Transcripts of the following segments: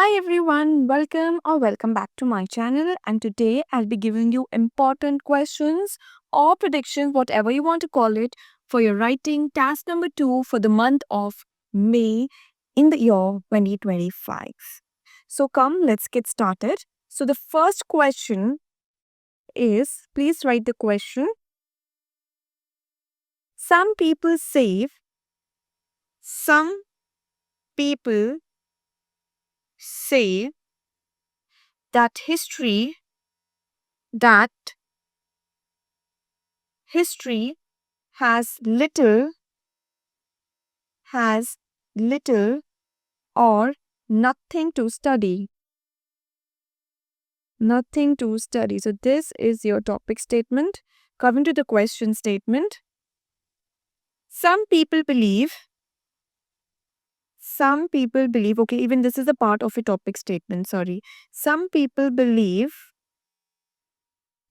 Hi everyone, welcome back to my channel, and today I'll be giving you important questions or predictions, whatever you want to call it, for your writing task number 2 for the month of May in the year 2025. So come, let's get started. So the first question is, please write the question. Some people say that history has little or nothing to study. Nothing to study. So this is your topic statement. Coming to the question statement. Some people believe, okay, even this is a part of a topic statement, sorry. Some people believe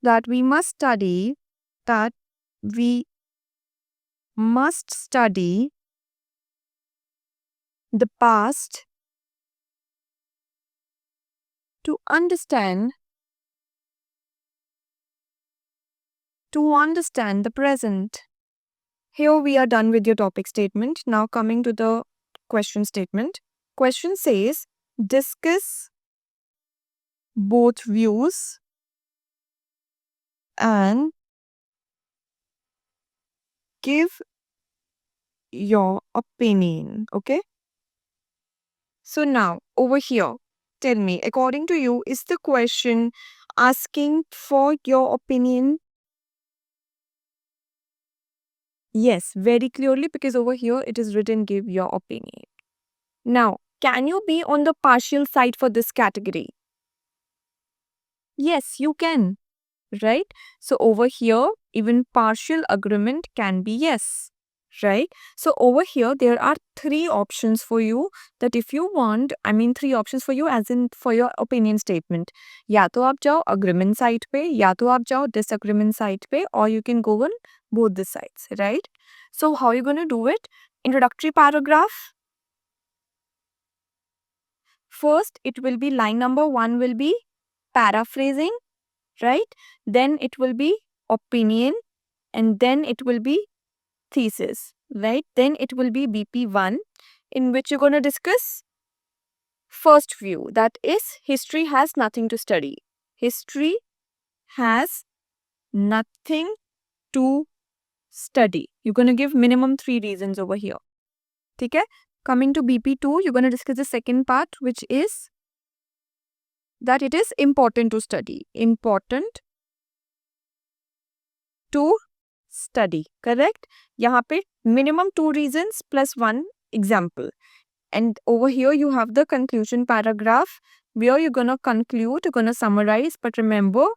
that we must study the past to understand the present. Here we are done with your topic statement. Now coming to the question statement. Question says, discuss both views and give your opinion. Okay. So now over here, tell me, according to you, is the question asking for your opinion? Yes, very clearly, because over here it is written give your opinion. Now, can you be on the partial side for this category? Yes, you can, right? So over here, even partial agreement can be yes, right? So over here, there are three options for you that if you want, three options for you as in for your opinion statement. या तो आप जाओ agreement side पे, या तो आप जाओ disagreement side पे, or you can go on both the sides, right? So how are you going to do it? Introductory paragraph. First, it will be line number 1 will be paraphrasing, right? Then it will be opinion, and then it will be thesis, right? Then it will be BP1, in which you're going to discuss first view, that is, history has nothing to study. History has nothing to study. You're going to give minimum 3 reasons over here. Okay? Coming to BP2, you're going to discuss the second part, which is that it is important to study. Important to study, correct? यहाँ पे minimum 2 reasons plus 1 example. And over here you have the conclusion paragraph where you're going to conclude, you're going to summarize. But remember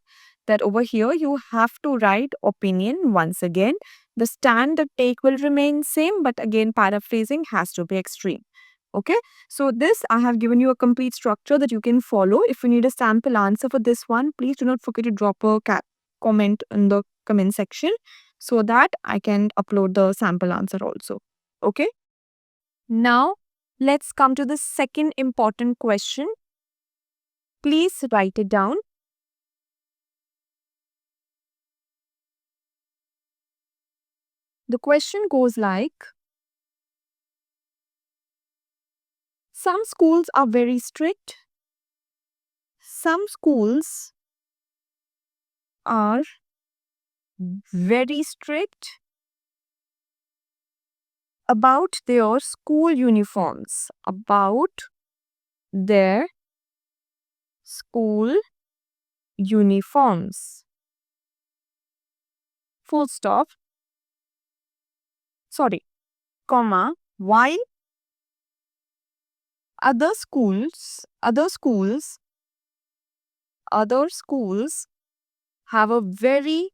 that over here you have to write opinion once again. The stand, the take will remain same, but again paraphrasing has to be extreme. Okay, so this I have given you a complete structure that you can follow. If you need a sample answer for this one, please do not forget to drop a comment in the comment section so that I can upload the sample answer also. Okay, now let's come to the second important question. Please write it down. The question goes like, some schools are very strict. Some schools are very strict about their school uniforms. About their school uniforms. Full stop. Sorry, comma. While other schools have a very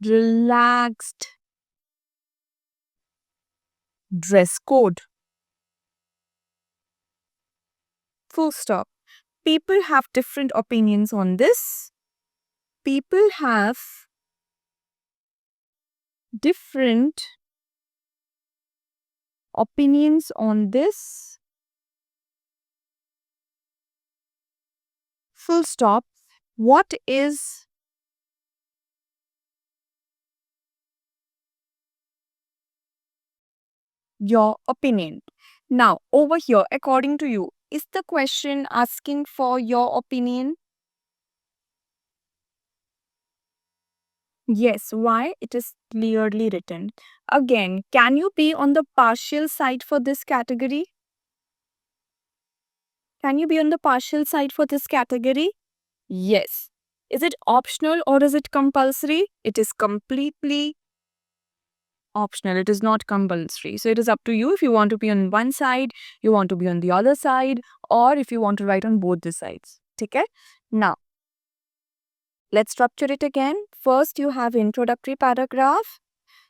relaxed dress code. Full stop. People have different opinions on this. People have different opinions on this. full stop. What is your opinion? Now, over here, according to you, is the question asking for your opinion? Yes, why? It is clearly written. Again, can you be on the partial side for this category? Can you be on the partial side for this category? Yes. Is it optional or is it compulsory? It is completely optional. It is not compulsory. So it is up to you if you want to be on one side, you want to be on the other side, or if you want to write on both the sides. Okay? Now, let's structure it again. First, you have introductory paragraph.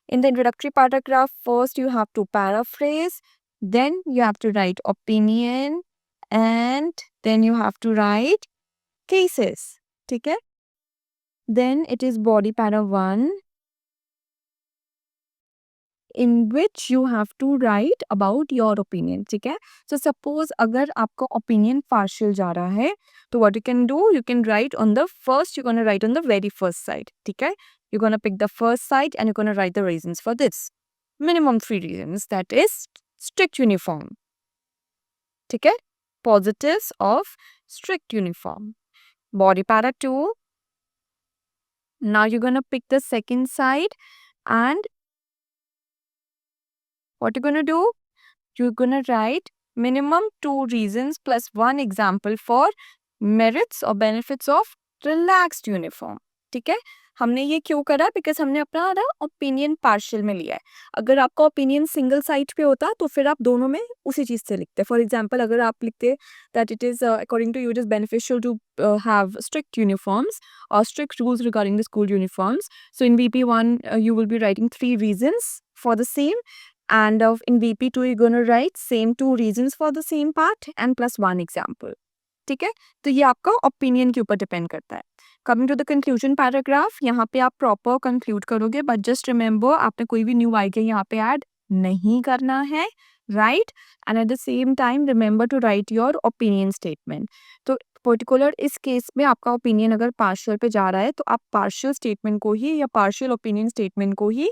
In the introductory paragraph, first you have to paraphrase, then you have to write opinion, and then you have to write cases. Okay? Then it is body para 1, in which you have to write about your opinion. ठीक है? So suppose अगर आपका opinion partial जा रहा है, तो what you can do, you can write on the first, you're going to write on the very first side. ठीक है? You're going to pick the first side and you're going to write the reasons for this. Minimum 3 reasons, that is strict uniform. ठीक है? Positives of strict uniform. Body para 2. Now you're going to pick the second side, and what you're going to do? You're going to write minimum 2 reasons plus 1 example for merits or benefits of relaxed uniform. ठीक है? हमने ये क्यों करा? Because हमने अपना opinion partial में लिया है. अगर आपका ओपिनियन सिंगल साइड पे होता तो फिर आप दोनों में उसी चीज़ से लिखते. फॉर एग्जाम्पल, अगर आप लिखते that it is according to you it is beneficial to have strict uniforms or strict rules regarding the school uniforms. So in VP1, you will be writing 3 reasons for the same. And in VP2, you're going to write same 2 reasons for the same part and plus 1 example. ठीक है? तो ये आपका opinion के ऊपर depend करता है. Coming to the conclusion paragraph, यहाँ पे आप प्रॉपर कंक्लूड करोगे, बट जस्ट रिमेंबर आपने कोई भी न्यू आइडिया यहाँ पे ऐड नहीं करना है, right? And at the same time remember to write your opinion statement. तो पर्टिकुलर इस केस में आपका ओपिनियन अगर पार्शियल पे जा रहा है, तो आप पार्शियल स्टेटमेंट को ही या पार्शियल ओपिनियन स्टेटमेंट को ही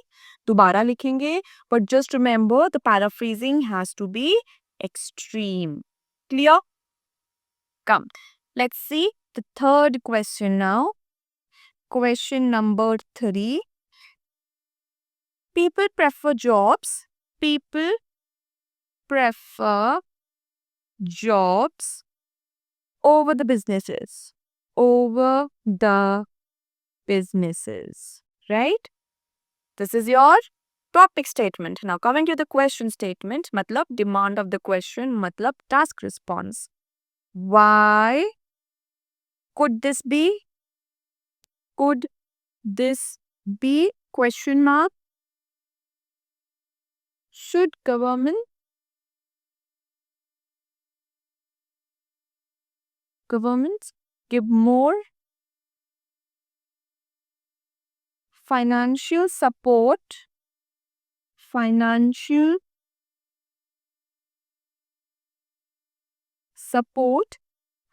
दोबारा लिखेंगे, but just remember the paraphrasing has to be extreme. Clear? Come, let's see the third question now. Question number 3. People prefer jobs. People prefer jobs over the businesses. Over the businesses. Right? This is your topic statement. Now coming to the question statement, matlab demand of the question, matlab task response. Why could this be? Could this be? Question mark. Should governments give more financial support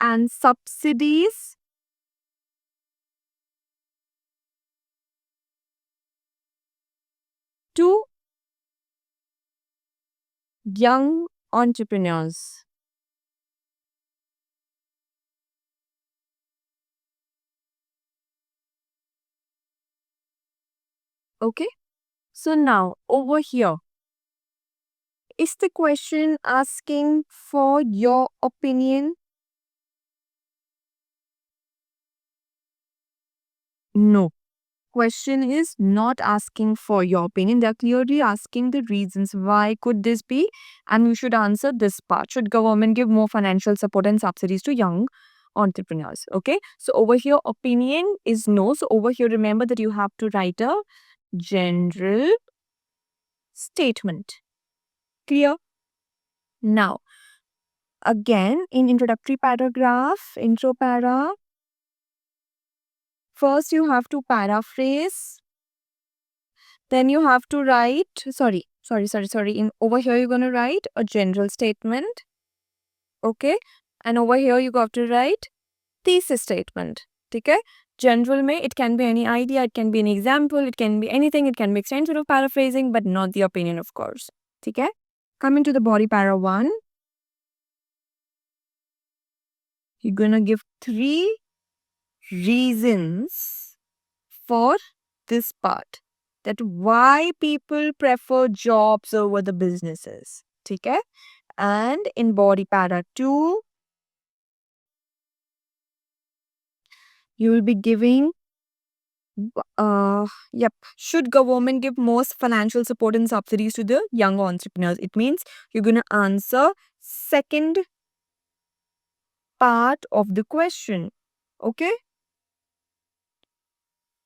and subsidies to young entrepreneurs? Okay, so now over here, is the question asking for your opinion? No. Question is not asking for your opinion. They are clearly asking the reasons. Why could this be? And you should answer this part. Should government give more financial support and subsidies to young entrepreneurs? Okay. So over here, opinion is no. So over here, remember that you have to write a general statement. Clear? Now, again, in introductory paragraph, intro para, first you have to paraphrase. Then you have to write, sorry. Over here, you're going to write a general statement. Okay. And over here, you got to write thesis statement. ठीक है? General में it can be any idea, it can be an example, it can be anything, it can be extension of paraphrasing, but not the opinion, of course. ठीक है? Coming to the body para 1, you're gonna give 3 reasons for this part, that why people prefer jobs over the businesses. ठीक है? And in body para 2, you will be giving should government give most financial support and subsidies to the young entrepreneurs? It means you're going to answer second part of the question. Okay?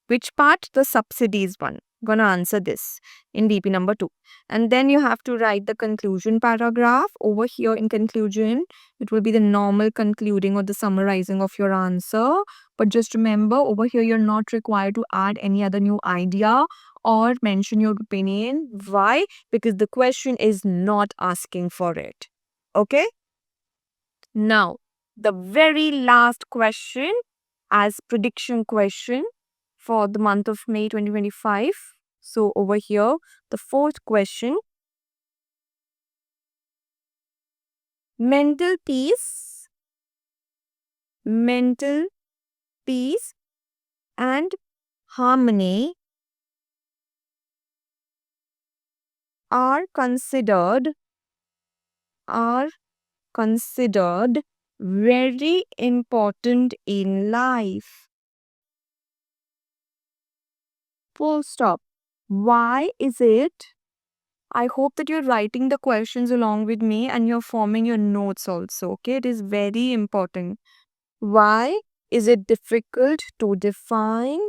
Which part? The subsidies one. Gonna answer this in DP number 2. And then you have to write the conclusion paragraph. Over here in conclusion, it will be the normal concluding or the summarizing of your answer. But just remember, over here you're not required to add any other new idea or mention your opinion. Why? Because the question is not asking for it. Okay? Now, the very last question as prediction question for the month of May 2025. So over here, the fourth question. Mental peace and harmony are considered very important in life. Full stop. Why is it? I hope that you're writing the questions along with me and you're forming your notes also. Okay, it is very important. Why is it difficult to define?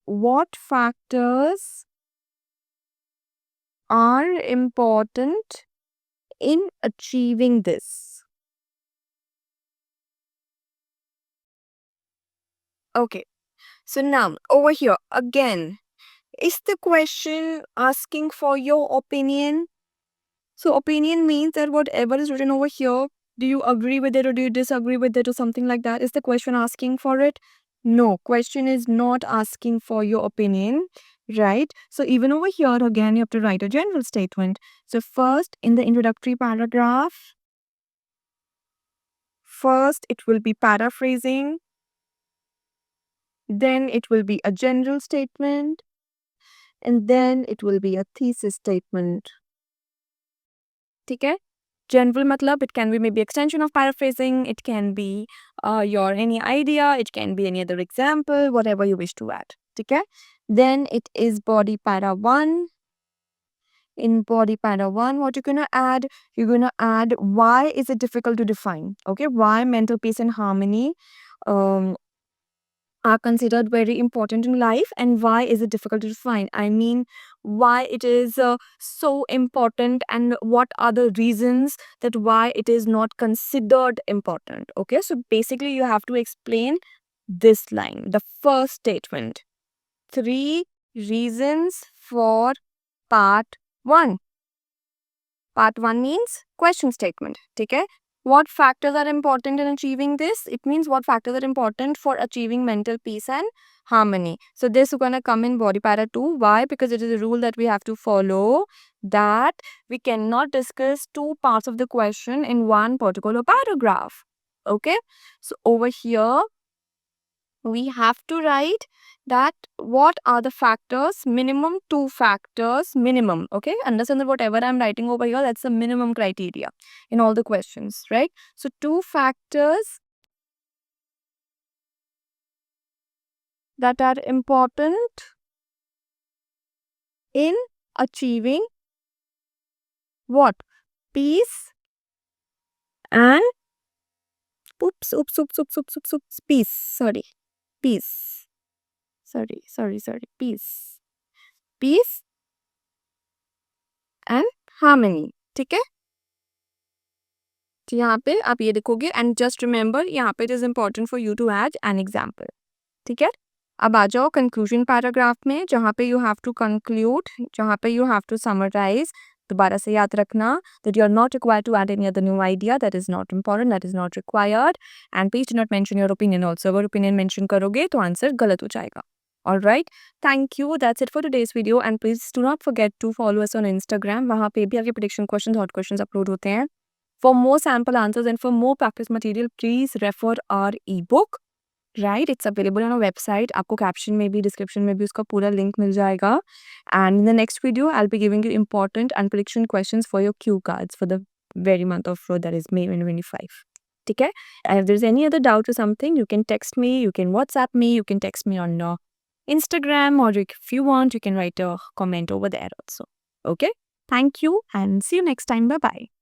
What factors are important in achieving this? Okay, so now over here again, is the question asking for your opinion? So opinion means that whatever is written over here, do you agree with it or do you disagree with it or something like that? Is the question asking for it? No, question is not asking for your opinion, right? So even over here again, you have to write a general statement. So first in the introductory paragraph, first it will be paraphrasing, then it will be a general statement, and then it will be a thesis statement. ठीक है? General matlab, it can be maybe extension of paraphrasing, it can be your any idea, it can be any other example, whatever you wish to add. Okay? Then it is body para 1. In body para 1, what you're gonna add? You're gonna add why is it difficult to define? Okay, why mental peace and harmony are considered very important in life, and why is it difficult to define? I mean, why it is so important, and what are the reasons that why it is not considered important. Okay, so basically you have to explain this line, the first statement. 3 reasons for part 1. Part 1 means question statement. Okay, what factors are important in achieving this? It means what factors are important for achieving mental peace and harmony. So this is going to come in body para 2. Why? Because it is a rule that we have to follow, that we cannot discuss 2 parts of the question in one particular paragraph. Okay, so over here we have to write that what are the factors, minimum 2 factors, minimum. Okay, understand that whatever I'm writing over here, that's the minimum criteria in all the questions, right? So 2 factors that are important in achieving what? Peace and peace. Peace and harmony. ठीक है? तो यहाँ पे आप ये देखोगे, and just remember यहाँ पे it is important for you to add an example. ठीक है? अब आ जाओ conclusion paragraph में, जहाँ पे you have to conclude, जहाँ पे you have to summarize दोबारा से याद रखना that you are not required to add any other new idea. That is not important. That is not required. And please do not mention your opinion also. अगर opinion mention करोगे तो answer गलत हो जाएगा. Alright. Thank you. That's it for today's video. And please do not forget to follow us on Instagram. वहाँ पे भी आपके prediction questions, hot questions upload होते हैं. For more sample answers and for more practice material, please refer our ebook. Right, it's available on our website. आपको caption में भी description में भी उसका पूरा link मिल जाएगा. And in the next video, I'll be giving you important and prediction questions for your cue cards for the very month of that is May 2025. ठीक है? And if there's any other doubt or something, you can text me, you can WhatsApp me, you can text me on Instagram, or if you want, you can write a comment over there also. Okay? Thank you and see you next time. Bye-bye.